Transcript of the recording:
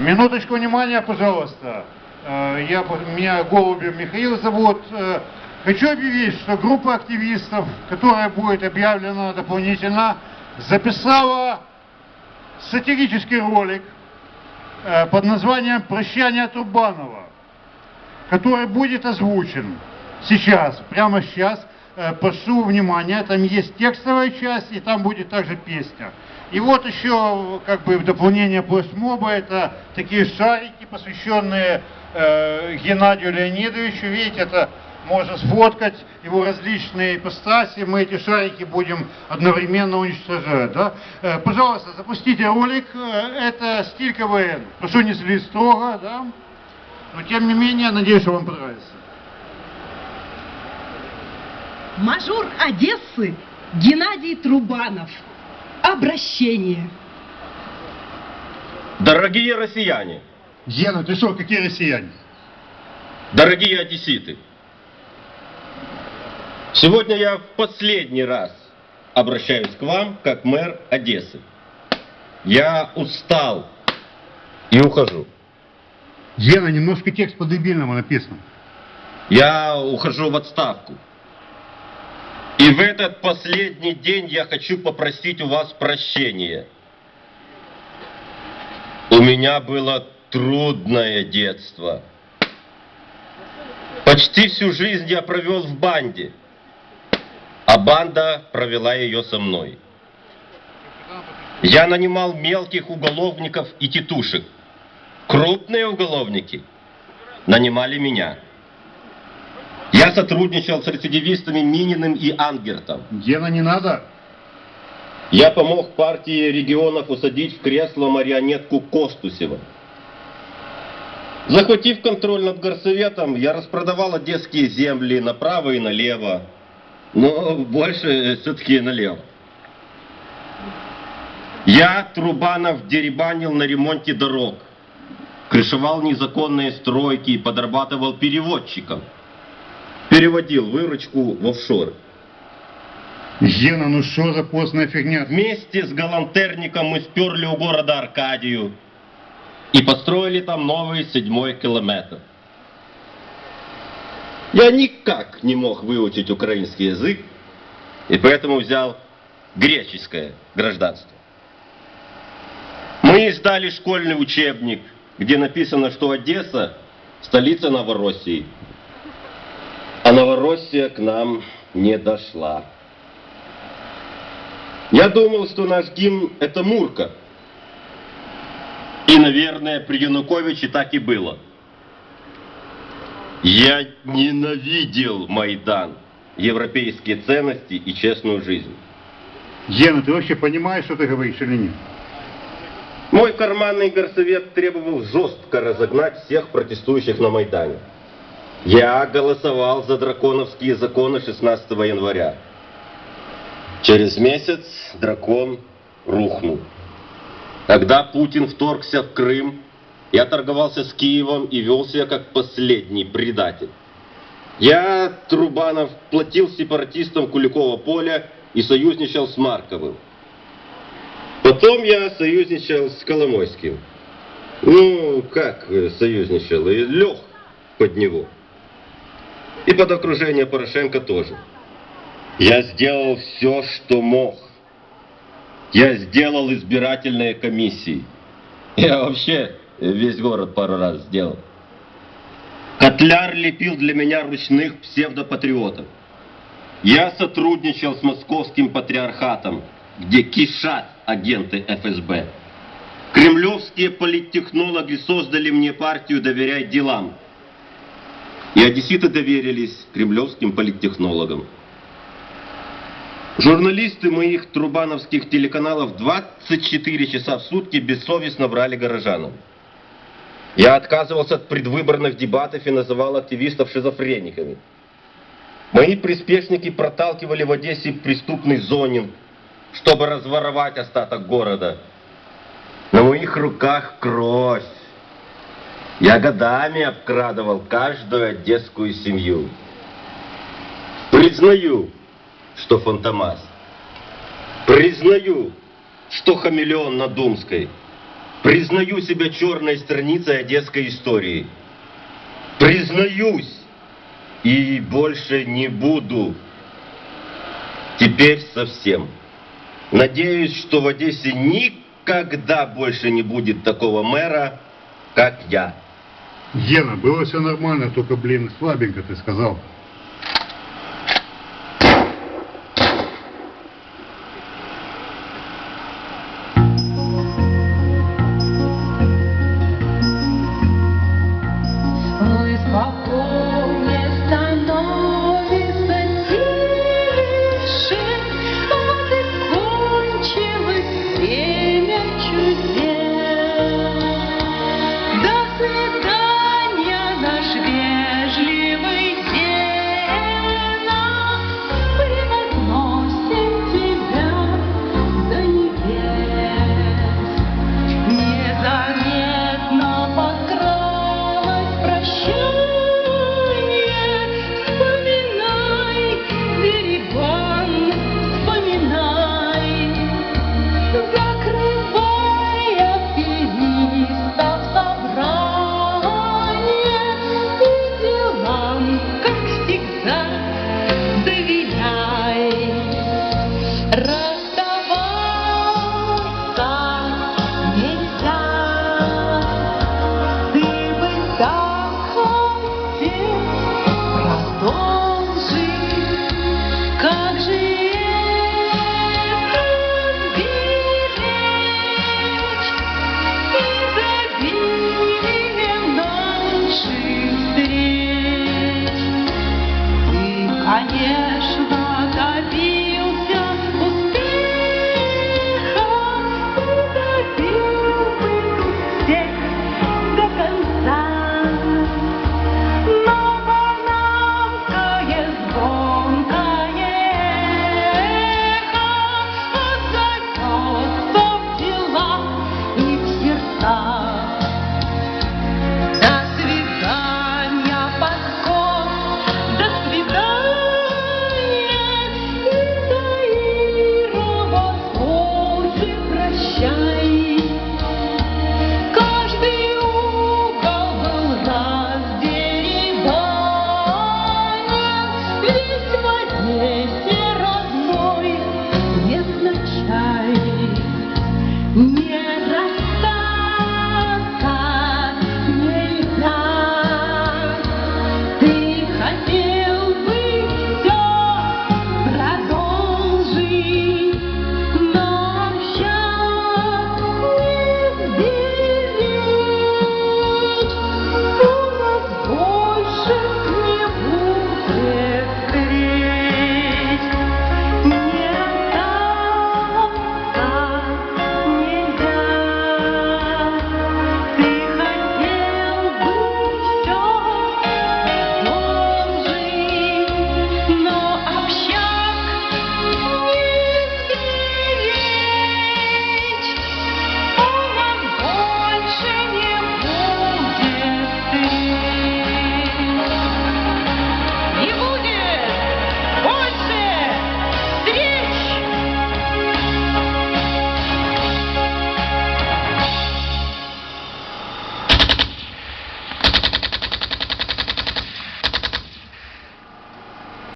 Минуточку внимания, пожалуйста. Меня Голубев Михаил зовут. Хочу объявить, что группа активистов, которая будет объявлена дополнительно, записала сатирический ролик под названием «Прощание Трубанова», который будет озвучен сейчас, прямо сейчас. Прошу внимания, там есть текстовая часть, и там будет также песня. И вот еще, как бы в дополнение флешмоба, это такие шарики, посвященные Геннадию Леонидовичу. Видите, это можно сфоткать его различные ипостаси. Мы эти шарики будем одновременно уничтожать. Да? Пожалуйста, запустите ролик. Это стиль КВН. Прошу не следить строго, да? Но тем не менее, надеюсь, что вам понравится. Мажор Одессы Геннадий Трубанов. Обращение. Дорогие россияне. Гена, ты что, какие россияне? Дорогие одесситы. Сегодня я в последний раз обращаюсь к вам, как мэр Одессы. Я устал и ухожу. Гена, немножко текст по-дебильному написан. Я ухожу в отставку. И в этот последний день я хочу попросить у вас прощения. У меня было трудное детство. Почти всю жизнь я провел в банде, а банда провела ее со мной. Я нанимал мелких уголовников и тетушек. Крупные уголовники нанимали меня. Я сотрудничал с рецидивистами Мининым и Ангертом. Гена, не надо. Я помог партии регионов усадить в кресло марионетку Костусева. Захватив контроль над горсоветом, я распродавал одесские земли направо и налево. Но больше все-таки налево. Я, Трубанов, дерибанил на ремонте дорог, крышевал незаконные стройки и подрабатывал переводчиком. Переводил выручку в офшоры. Гена, ну что за постная фигня? Вместе с галантерником мы сперли у города Аркадию и построили там новый 7-й километр. Я никак не мог выучить украинский язык, и поэтому взял греческое гражданство. Мы издали школьный учебник, где написано, что Одесса – столица Новороссии. А Новороссия к нам не дошла. Я думал, что наш гимн – это Мурка. И, наверное, при Януковиче так и было. Я ненавидел Майдан, европейские ценности и честную жизнь. Гена, ты вообще понимаешь, что ты говоришь или нет? Мой карманный горсовет требовал жестко разогнать всех протестующих на Майдане. Я голосовал за драконовские законы 16 января. Через месяц дракон рухнул. Когда Путин вторгся в Крым, я торговался с Киевом и вел себя как последний предатель. Я, Трубанов, платил сепаратистам Куликова поля и союзничал с Марковым. Потом я союзничал с Коломойским. Ну, как союзничал? И лег под него. И под окружение Порошенко тоже. Я сделал все, что мог. Я сделал избирательные комиссии. Я вообще весь город пару раз сделал. Котляр лепил для меня ручных псевдопатриотов. Я сотрудничал с московским патриархатом, где кишат агенты ФСБ. Кремлевские политтехнологи создали мне партию «Доверяй делам». И одесситы доверились кремлевским политтехнологам. Журналисты моих трубановских телеканалов 24 часа в сутки бессовестно врали горожанам. Я отказывался от предвыборных дебатов и называл активистов шизофрениками. Мои приспешники проталкивали в Одессе преступный зонинг, чтобы разворовать остаток города. На моих руках кровь. Я годами обкрадывал каждую одесскую семью. Признаю, что фантомас. Признаю, что хамелеон на Думской. Признаю себя черной страницей одесской истории. Признаюсь. И больше не буду. Теперь совсем. Надеюсь, что в Одессе никогда больше не будет такого мэра, как я. Гена, было все нормально, только, блин, слабенько ты сказал.